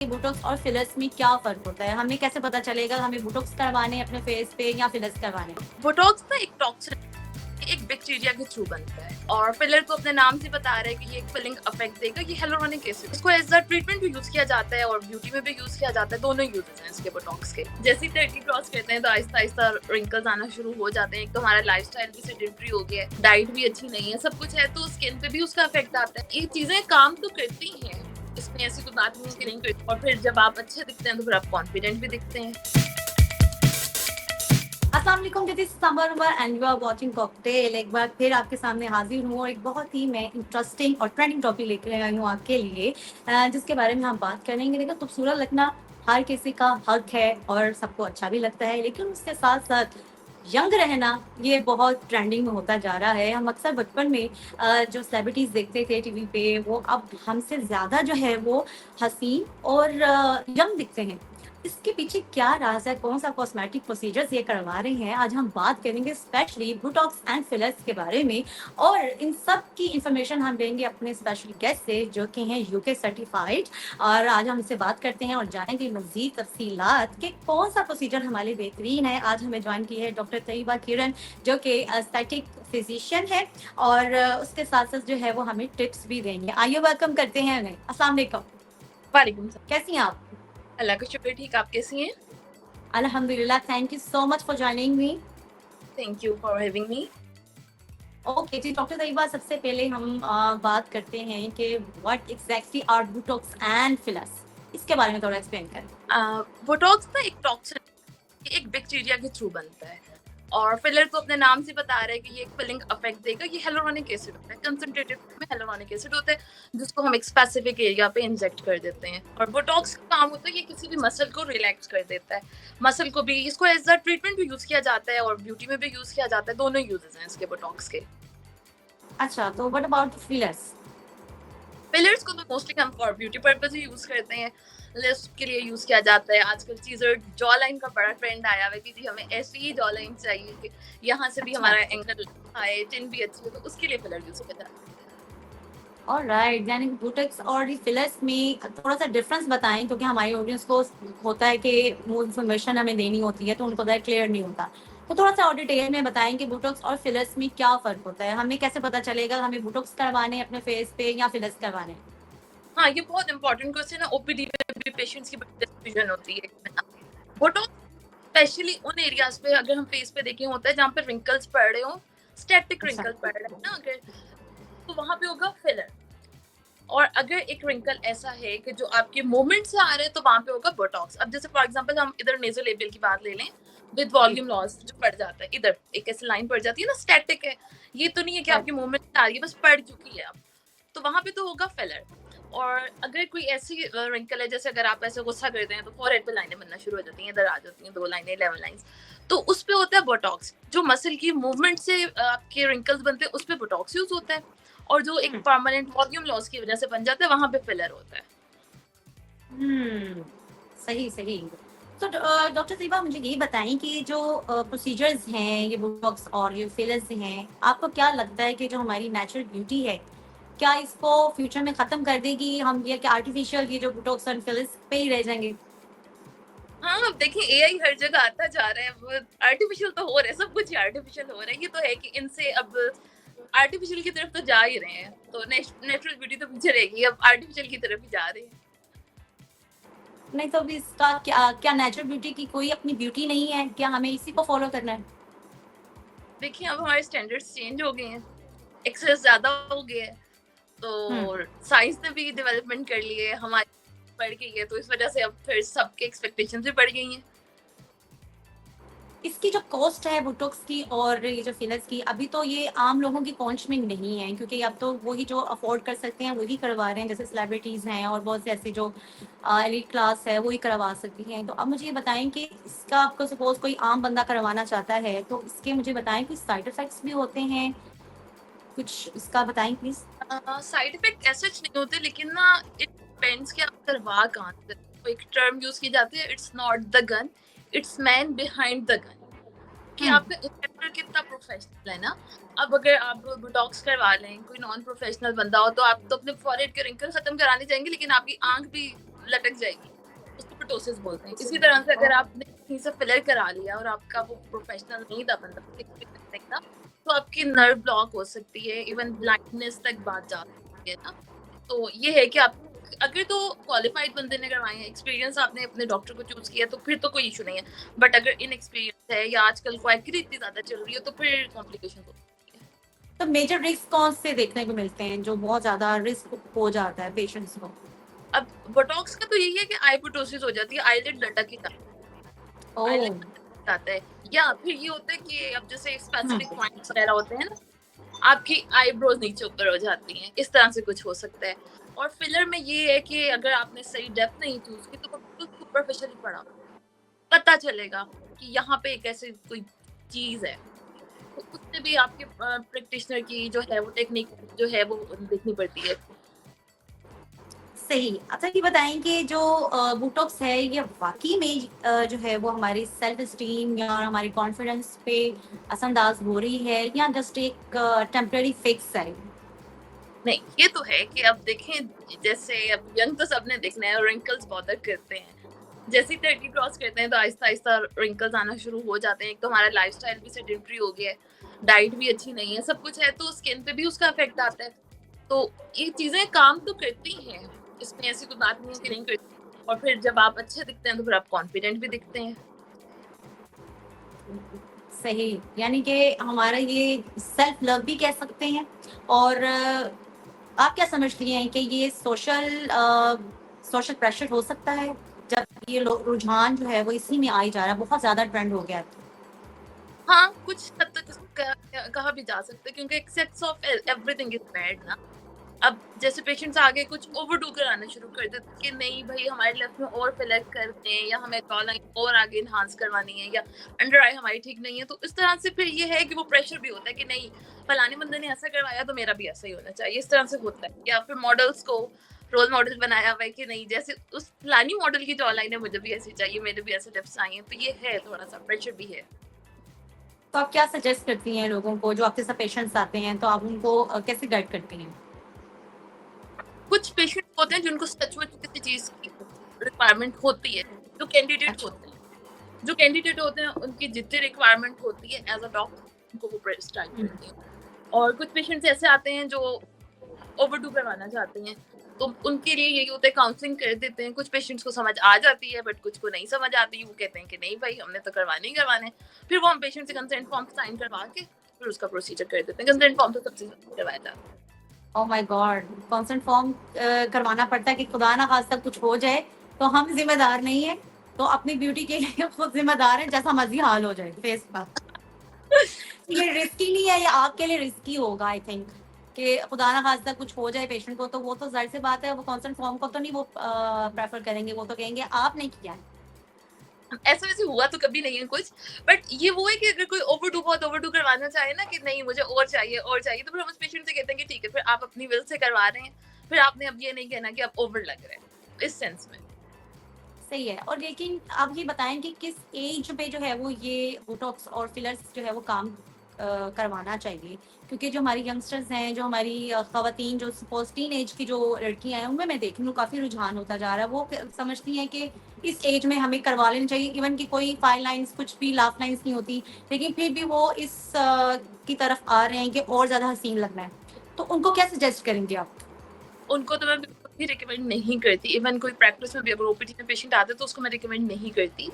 Botox और fillers में क्या फ़र्क होता है? हमें कैसे पता चलेगा हमें बोटॉक्स करवाने हैं अपने फेस पे या फिलर्स करवाने हैं? बोटॉक्स ना एक टॉक्सिन एक बैक्टीरिया के थ्रू बनता है और फिलर तो अपने नाम से बता रहा है कि ये एक फिलिंग इफेक्ट देगा। ये हियालुरोनिक एसिड, इसको एज अ ट्रीटमेंट भी यूज किया जाता है और ब्यूटी में भी यूज किया जाता है। दोनों यूजेस हैं इसके बोटॉक्स के। जैसे ही 30 क्रॉस करते हैं तो आहिस्ता आहिस्ता रिंकल्स आना शुरू हो जाते हैं। एक तो हमारा लाइफस्टाइल भी सेडेंटरी हो गया है, डाइट भी अच्छी नहीं है, सब कुछ है तो स्किन पे भी उसका इफेक्ट आता है। ये चीजें काम तो करती हैं, इसमें ऐसी कोई बात नहीं कि नहीं करती। और फिर जब आप अच्छे दिखते हैं तो फिर आप कॉन्फिडेंट भी दिखते हैं। अस्सलाम वालेकुम, this is Samar Umar and you are watching cocktail. एक बार फिर आपके सामने हाजिर हूँ और एक बहुत ही मैं इंटरेस्टिंग और ट्रेंडिंग टॉपिक लेकर आई हूँ आपके लिए, जिसके बारे में हम बात करेंगे। देखो, खूबसूरत लगना हर किसी का हक है और सबको अच्छा भी लगता है, लेकिन उसके साथ साथ यंग रहना ये बहुत ट्रेंडिंग में होता जा रहा है। हम अक्सर बचपन में जो सेलिब्रिटीज देखते थे टीवी पे, वो अब हमसे ज्यादा जो है वो हसीन और यंग दिखते हैं। इसके पीछे क्या राज है, कौन सा कॉस्मेटिक प्रोसीजर्स ये करवा रहे हैं, आज हम बात करेंगे स्पेशली बोटॉक्स एंड फिलर्स के बारे में। और इन सब की इंफॉर्मेशन हम देंगे अपने स्पेशल गेस्ट से जो कि हैं यूके सर्टिफाइड। और आज हम इससे बात करते हैं और जानेंगे मजीद तफसीलात कि कौन सा प्रोसीजर हमारे लिए बेहतरीन है। आज हमें ज्वाइन की है डॉक्टर तैयबा किरण, जो कि एस्थेटिक फिजिशियन है और उसके साथ साथ जो है वो हमें टिप्स भी देंगे। आइए वेलकम करते हैं उन्हें। अस्सलाम वालेकुम, वालेकुम सलाम। कैसी हैं आप? अल्लाह का शुक्र, ठीक। आप कैसी हैं? Alhamdulillah, thank you so much for joining me. Thank you for having me. Okay जी डॉक्टर तैयबा, सबसे पहले हम बात करते हैं कि what exactly are botox and fillers, इसके बारे में थोड़ा एक्सप्लेन करें। बोटॉक्स ना एक टॉक्सिन एक बैक्टीरिया के थ्रू बनता है और फिलर तो अपने नाम से बता रहा है कि ये एक फिलिंग इफेक्ट देगा। ये हियालुरोनिक एसिड होता है, कंसंट्रेटेड में हियालुरोनिक एसिड होता है, जिसको हम एक स्पेसिफिक एरिया पे इंजेक्ट कर देते हैं। और बोटॉक्स का काम होता है ये किसी भी मसल को रिलैक्स कर देता है। मसल को भी, इसको एज अ ट्रीटमेंट भी यूज किया जाता है और ब्यूटी में भी यूज किया जाता है। दोनों यूजेस हैं इसके बोटॉक्स के। अच्छा, तो व्हाट अबाउट फिलर्स? फिलर्स को तो मोस्टली हम for beauty purpose he use करते हैं, लिफ्ट के लिए यूज किया जाता है। आजकल चीजर जॉ लाइन का बड़ा ट्रेंड आया हुआ है कि जी हमें ऐसी ही जॉ लाइन चाहिए कि यहाँ से भी अच्छा, हमारा एंगल आए, चिन भी अच्छी हो, तो उसके लिए फिलर यूज किया जाता है। ऑलराइट। यानी बोटॉक्स और फिलर्स में थोड़ा सा डिफरेंस बताएं, क्योंकि हमारी ऑडियंस को होता है कि वो इन्फॉर्मेशन हमें देनी होती है तो उनको क्लियर नहीं होता। तो थोड़ा सा और डिटेल में बताएं कि बोटॉक्स और फिलर्स में क्या फ़र्क होता है। हमें कैसे पता चलेगा हमें बोटॉक्स करवाने हैं अपने फेस पे या फिलर्स करवाने हैं? हाँ, ये बहुत इंपॉर्टेंट क्वेश्चन है। ओपीडी में भी पेशेंट्स की बड़ी डिसीजन होती है। बोटॉक्स स्पेशली उन एरियाज पे, अगर हम फेस पे देखें, होता है जहाँ पे रिंकल्स पड़ रहे हो, स्टैटिक अच्छा। रिंकल पड़ रहे हैं ना, अगर तो वहां पे होगा फिलर। और अगर एक रिंकल ऐसा है कि जो आपके मूवमेंट से आ रहे हैं तो वहां पे होगा बोटॉक्स। अब जैसे फॉर एग्जांपल हम इधर नेजोलेबियल की बात ले लें, विद वॉल्यूम लॉस जो पड़ जाता है, इधर एक ऐसी लाइन पड़ जाती है ना, स्टैटिक है, ये तो नहीं है कि आपकी मूवमेंट आ रही है, बस पड़ चुकी है अब, तो वहां पे तो होगा फेलर। और अगर कोई ऐसी रिंकल है, जैसे अगर आप ऐसे गुस्सा करते हैं तो फोरहेड पे लाइनें बनना शुरू हो जाती हैं, इधर आ जाती हैं 2 लाइनें, 11 लाइंस, तो उस पे होता है बोटॉक्स। जो मसल की मूवमेंट से आपके रिंकल्स बनते हैं उस पे बोटॉक्स यूज होता है। और जो एक परमानेंट वॉल्यूम लॉस की वजह से बन जाता है, वहां पे फिलर होता है। हम्म, सही सही। तो डॉक्टर तैयबा, मुझे ये बताएं कि जो प्रोसीजर्स हैं, ये बोटॉक्स और ये फिलर्स हैं, आपको क्या लगता है कि जो हमारी नेचुरल ब्यूटी है, क्या इसको फ्यूचर में खत्म कर देगी? हम ये कि आर्टिफिशियल ये जो बोटॉक्स और फिलर्स पे ही रह जाएंगे? हाँ, अब देखिए एआई हर जगह आता जा रहा है, वो आर्टिफिशियल तो हो रहा है, सब कुछ ही आर्टिफिशियल हो रहा है। ये तो है कि इनसे अब आर्टिफिशियल की तरफ तो जा ही रहे हैं, तो नेचुरल ब्यूटी तो पीछे रहेगी, अब आर्टिफिशियल की तरफ ही जा रहे हैं। नहीं तो अभी इसका क्या क्या नेचुरल ब्यूटी की कोई अपनी ब्यूटी नहीं है? क्या हमें इसी को फॉलो करना है? देखिए अब हमारे स्टैंडर्ड्स चेंज हो गए हैं, एक्सेस ज्यादा हो गया है, हम्म। तो साइंस ने भी डेवलपमेंट कर ली है, हमारी बढ़ गई है, तो इस वजह से अब फिर सबके एक्सपेक्टेशंस भी बढ़ गई हैं। इसकी जो कॉस्ट है बोटॉक्स की और ये जो फिलर्स की, अभी तो ये आम लोगों की पहुंच में नहीं है, क्योंकि अब तो वही जो अफोर्ड कर सकते हैं वही करवा रहे हैं, जैसे सेलिब्रिटीज हैं और बहुत से ऐसे जो एलीट क्लास है वही करवा सकती हैं। तो अब मुझे ये बताएं कि इसका आपको सपोज कोई आम बंदा करवाना चाहता है तो इसके मुझे बताएं कुछ साइड इफेक्ट्स भी होते हैं, कुछ इसका बताएं प्लीज। साइड इफेक्ट ऐसे नहीं होते, लेकिन ना इट डिपेंड्स कि आप करवा कहाँ से। तो एक टर्म यूज की जाती है, it's not the gun, it's man behind the gun, कि हम्म। आपका इंस्ट्रक्टर कितना प्रोफेशनल है ना। अब अगर आप बोटॉक्स करवा लें, कोई नॉन प्रोफेशनल बंदा हो, तो आप तो अपने फॉरहेड के रिंकल खत्म कराने जाएंगे, लेकिन आपकी आंख भी लटक जाएगी, उसको पिटोसिस बोलते हैं। इसी तरह से अगर आपने कहीं से फिलर करा लिया और आपका वो प्रोफेशनल नहीं था बंदा नहीं था, तो आपकी नर्व ब्लॉक हो सकती है, इवन ब्लाइंडनेस तक बात जा सकती है ना। तो ये है कि आप अगर तो क्वालिफाइड बंदे ने करवाए हैं, एक्सपीरियंस आपने अपने डॉक्टर को चूज किया, तो फिर तो कोई इशू नहीं है। बट अगर इनएक्सपीरियंस है या आजकल क्वाइकरी इतनी ज्यादा चल रही है, तो फिर कॉम्प्लिकेशन हो सकती है। तो मेजर रिस्क कौन से देखने को मिलते हैं जो बहुत ज्यादा रिस्क हो जाता है पेशेंट्स को? अब बोटॉक्स का तो यही है कि आईपोटोसिस हो जाती है, आईलिड लटक ही जाता ओह आईलिड जाता है। या फिर ये होता है कि अब जैसे स्पेसिफिक पॉइंट्स वगैरह होते हैं ना, आपकी आईब्रोज नीचे ऊपर हो जाती हैं, इस तरह से कुछ हो सकता है। और फिलर में ये है कि अगर आपने सही डेप्थ नहीं चूज की, तो वो बिल्कुल सुपरफिशियली पड़ा पता चलेगा कि यहाँ पे एक ऐसी कोई चीज है, तो उससे भी आपके प्रैक्टिशनर की जो है वो टेक्निक जो है वो देखनी पड़ती है। सही। अच्छा ये बताएं कि जो बोटॉक्स है ये वाकई में जो है वो हमारी सेल्फ स्टीम या हमारी कॉन्फिडेंस पे असरअंदाज हो रही है या जस्ट एक टेम्पररी फिक्स है? नहीं, ये तो है कि अब देखें, जैसे अब यंग तो सबने देखना है, रिंकल्स बॉदर करते हैं। जैसे ही 30 क्रॉस करते हैं तो आहिस्ता-आहिस्ता रिंकल्स आना शुरू हो जाते हैं। एक तो हमारा लाइफस्टाइल भी सेडेंटरी हो गया है, डाइट भी अच्छी नहीं है, सब कुछ है, तो स्किन पे भी उसका इफेक्ट आता है। तो ये चीजें काम तो करती हैं, इसमें ऐसी कोई बात नहीं है कि नहीं करती। और फिर जब आप अच्छे दिखते हैं तो फिर आप कॉन्फिडेंट भी दिखते हैं। सही। यानी कि हमारा ये सेल्फ लव भी कह सकते हैं। और आप क्या समझती हैं कि ये सोशल प्रेशर हो सकता है जब ये रुझान जो है वो इसी में आ ही जा रहा है, बहुत ज्यादा ट्रेंड हो गया है? हाँ, कुछ हद तक इसको कहा भी जा सकता है, क्योंकि excess of everything is bad ना। अब जैसे पेशेंट्स आगे कुछ ओवरडू कराना शुरू कर देते कि नहीं भाई, हमारे लेफ्ट में और फिलर कर दें, या हमें जॉ लाइन और आगे इन्हांस करवानी है, या अंडर आई हमारी ठीक नहीं है। तो इस तरह से फिर ये है कि वो प्रेशर भी होता है कि नहीं, फलाने बंदे ने ऐसा करवाया तो मेरा भी ऐसा ही होना चाहिए, इस तरह से होता है। या फिर मॉडल्स को रोल मॉडल बनाया हुआ है कि नहीं, जैसे उस फलानी मॉडल की जॉ लाइन है, मुझे भी ऐसी चाहिए, मेरे भी ऐसे लिप्स चाहिए। तो ये है, थोड़ा सा प्रेशर भी है। तो आप क्या सजेस्ट करती हैं लोगों को जो आपके साथ पेशेंट्स आते हैं, तो आप उनको कैसे गाइड करती हैं? कुछ पेशेंट होते हैं जिनको सचमुच किसी चीज की रिक्वायरमेंट होती है, जो कैंडिडेट होते हैं, उनकी जितनी रिक्वायरमेंट होती है एज अ डॉक्टर उनको वो प्रेस्क्राइब करते हैं। और कुछ पेशेंट्स ऐसे आते हैं जो ओवरडू करवाना चाहते हैं, तो उनके लिए यही होता है, काउंसलिंग कर देते हैं। कुछ पेशेंट्स को समझ आ जाती है, बट कुछ को नहीं समझ आती, वो कहते हैं कि नहीं भाई, हमने तो करवाने ही करवाने। फिर वो हम पेशेंट से कंसेंट फॉर्म साइन करवा के फिर उसका प्रोसीजर कर देते हैं। कंसेंट फॉर्म तो सबसे करवाया जाता है। Oh my God! Consent form करवाना पड़ता है कि खुदा ना खास्ता कुछ हो जाए तो हम जिम्मेदार नहीं है, तो अपनी ब्यूटी के लिए खुद जिम्मेदार है, जैसा मर्जी हाल हो जाए फेस का। ये रिस्की नहीं है, ये आपके लिए रिस्की होगा आई थिंक कि खुदा ना खास्ता कुछ हो जाए पेशेंट को, तो वो तो जाहिर सी बात है, वो कंसेंट फॉर्म को तो नहीं वो प्रेफर करेंगे, वो तो कहेंगे आपने किया है। ऐसा वैसे हुआ तो कभी नहीं है कुछ, बट ये वो है कि अगर कोई बहुत ओवरडू करवाना चाहे ना कि नहीं मुझे और चाहिए, तो फिर हम उस पेशेंट से कहते हैं कि ठीक है, फिर आप अपनी विल से करवा रहे हैं, फिर आपने अब ये नहीं कहना कि आप ओवर लग रहे हैं, इस सेंस में। सही है। और लेकिन आप ये बताएं कि किस एज पे जो है वो ये बोटॉक्स और फिलर्स जो है वो काम करवाना चाहिए? क्योंकि जो हमारी यंगस्टर्स हैं, जो हमारी खवातीन जो सपोज टीन एज की जो लड़कियां हैं, उनमें मैं देख रही हूँ काफ़ी रुझान होता जा रहा है। वो समझती हैं कि इस एज में हमें करवा लेनी चाहिए, इवन कि कोई फाइव लाइन्स कुछ भी लाफ लाइन्स नहीं होती, लेकिन फिर भी वो इस की तरफ आ रहे हैं कि और ज़्यादा हसीन लगना है। तो उनको क्या सजेस्ट करेंगे आप? उनको तो मैं बिल्कुल भी रिकमेंड नहीं करती। इवन कोई प्रैक्टिस में भी अगर ओपीडी में पेशेंट आते तो उसको मैं रिकमेंड नहीं करती।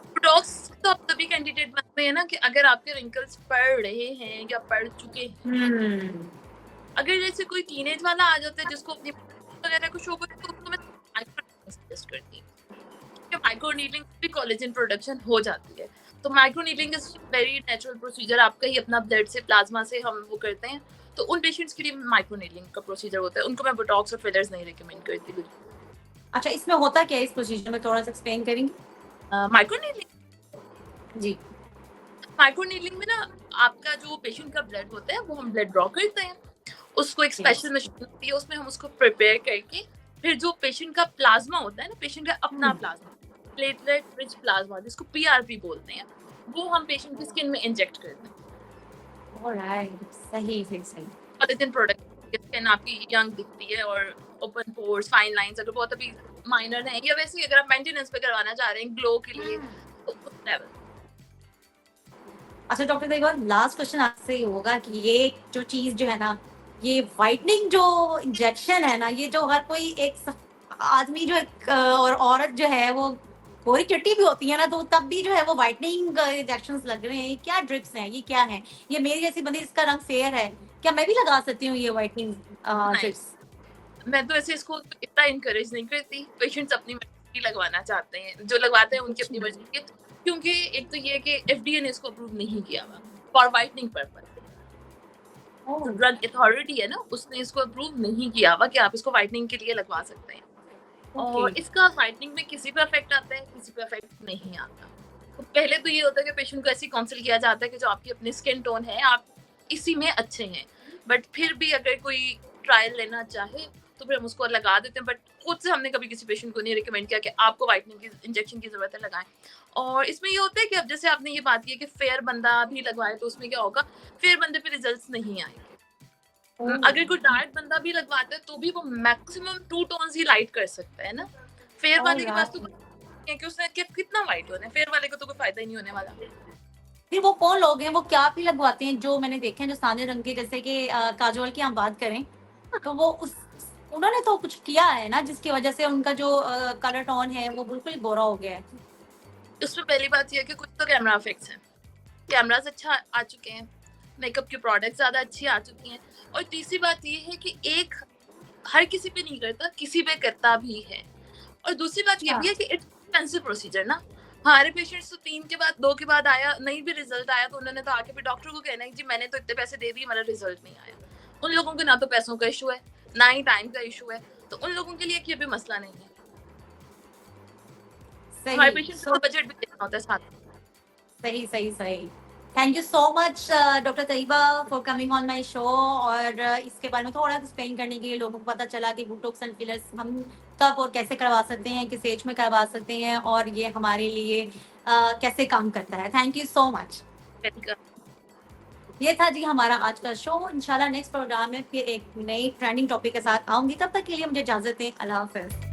बोटॉक्स तो आप तभी कैंडिडेट बनते हैं ना कि अगर आपके रिंकल्स पड़ रहे हैं या पड़ चुके हैं। अगर जैसे कोई टीनेज वाला आ जाता है जिसको अपनी वगैरह को शो करे, तो उसको मैं माइक्रो सजेस्ट करती हूँ। माइक्रो नीडलिंग भी कोलेजन प्रोडक्शन हो जाती है। तो micro needling is very natural procedure, आपका ही अपना ब्लड से प्लाज्मा से हम वो करते हैं। तो उन पेशेंट्स के लिए माइक्रो नीडलिंग का प्रोसीजर होता है, उनको मैं बोटॉक्स और फिलर्स नहीं रिकमेंड करती। अच्छा, इसमें होता क्या है इस प्रोसीजर में, थोड़ा सा एक्सप्लेन करेंगी? माइक्रो नीडलिंग जी। माइक्रो नीडलिंग में ना आपका जो पेशेंट का ब्लड होता है वो हम ब्लड ड्रॉ करते हैं, उसको एक स्पेशल मशीन होती है, उसमें हम उसको प्रिपेयर करके फिर जो पेशेंट का प्लाज्मा होता है ना, पेशेंट का अपना प्लाज्मा, प्लेटलेट रिच प्लाज्मा जिसको पीआरपी बोलते हैं, वो हम पेशेंट की स्किन में इंजेक्ट करते हैं। ऑलराइट, सही सही सही। कोलेजन प्रोडक्ट, स्किन आपकी यंग दिखती है और ओपन पोर्स, फाइन लाइंस, अगर बहुत अभी माइनर है, या वैसे ही अगर आप मेंटेनेंस पे करवाना चाह रहे हैं ग्लो के लिए तो उस लेवल। अच्छा डॉक्टर तो एक बार लास्ट क्वेश्चन आपसे ये होगा कि ये जो चीज जो है ना, ये व्हाइटनिंग जो इंजेक्शन है ना, ये जो हर कोई आदमी जो और औरत जो है वो गोरी चिट्टी भी होती है ना, तो तब भी जो है वो व्हाइटनिंग इंजेक्शन लग रहे हैं। ये क्या ड्रिप्स हैं, ये क्या है? ये मेरी जैसी बंदी जिसका रंग फेयर है, क्या मैं भी लगा सकती हूँ ये व्हाइटनिंग नहीं, ड्रिप्स? मैं तो ऐसे इसको इतना इनकरेज नहीं करती। पेशेंट्स अपनी मर्जी की लगवाना चाहते हैं, जो लगवाते हैं उनकी अपनी मर्जी की, क्योंकि एक तो ये है कि एफडीए ने इसको अप्रूव नहीं किया हुआ फॉर व्हाइटनिंग पर्पस। जो ड्रग अथॉरिटी है ना, उसने इसको अप्रूव नहीं किया हुआ कि आप इसको व्हाइटनिंग के लिए लगवा सकते हैं। और इसका व्हाइटनिंग में किसी पे इफेक्ट आता है, किसी पे इफेक्ट नहीं आता। तो पहले तो ये होता है कि पेशेंट को ऐसे काउंसिल किया जाता है कि जो आपकी अपनी स्किन टोन है आप इसी में अच्छे हैं, बट फिर भी अगर कोई ट्रायल लेना चाहे तो फिर हम उसको लगा देते हैं। बट खुद से हमने कभी किसी पेशेंट को नहीं रिकमेंड किया कि आपको व्हाइटनिंग की इंजेक्शन की जरूरत है, लगाएं। और इसमें ये होता है कि अब जैसे आपने ये बात की कि फेयर बंदा भी लगवाए तो उसमें क्या होगा, फेयर बंदे पे रिजल्ट्स नहीं आएंगे। अगर कोई डार्क बंदा भी लगवाता है तो भी वो मैक्सिमम 2 टोन्स ही लाइट कर सकता है ना। फेयर वाले के पास तो कि उसने कितना वाइट होना है, फेयर वाले को तो कोई फायदा ही नहीं होने वाला। फिर वो कौन लोग हैं, वो क्या भी लगवाते हैं जो मैंने देखे हैं, जो सांवले रंग के, जैसे कि काजोल की हम बात करें तो वो उन्होंने तो कुछ किया है ना जिसकी वजह से उनका जो कलर टोन है वो बिल्कुल ही गोरा हो गया है। उसमें पहली बात ये है कि कुछ तो कैमरा इफेक्ट्स हैं, कैमरास अच्छा आ चुके हैं, मेकअप की प्रोडक्ट्स ज्यादा अच्छी आ चुकी हैं, और तीसरी बात ये है कि एक हर किसी पे नहीं करता, किसी पे करता भी है। और दूसरी बात ये भी है कि इट्स एक्सपेंसिव प्रोसीजर ना। हमारे पेशेंट्स तो 3 के बाद 2 के बाद आया, नहीं भी रिजल्ट आया तो उन्होंने तो आके भी डॉक्टर को कहना है जी मैंने तो इतने पैसे दे दिए, मेरा रिजल्ट नहीं आया। उन लोगों को ना तो पैसों का इशू है, ना ही टाइम का इशू है, तो उन लोगों के लिए ये भी मसला नहीं है। हमारे पेशेंट्स का बजट भी देखना होता है साथ में। सही सही सही। Thank you so much doctor Tayyaba for coming on my show, और इसके बारे में थोड़ा एक्सप्लेन करने के लिए लोगों को पता चला कि बोटॉक्स एंड फिलर्स हम कब और कैसे करवा सकते हैं, किस एज में करवा सकते हैं, और ये हमारे लिए कैसे काम करता है। Thank you so much. ये था जी हमारा आज का शो। इंशाल्लाह नेक्स्ट प्रोग्राम में फिर एक नई ट्रेंडिंग टॉपिक के साथ आऊंगी। तब तक के लिए मुझे इजाजत दें। अल्लाह हाफिज।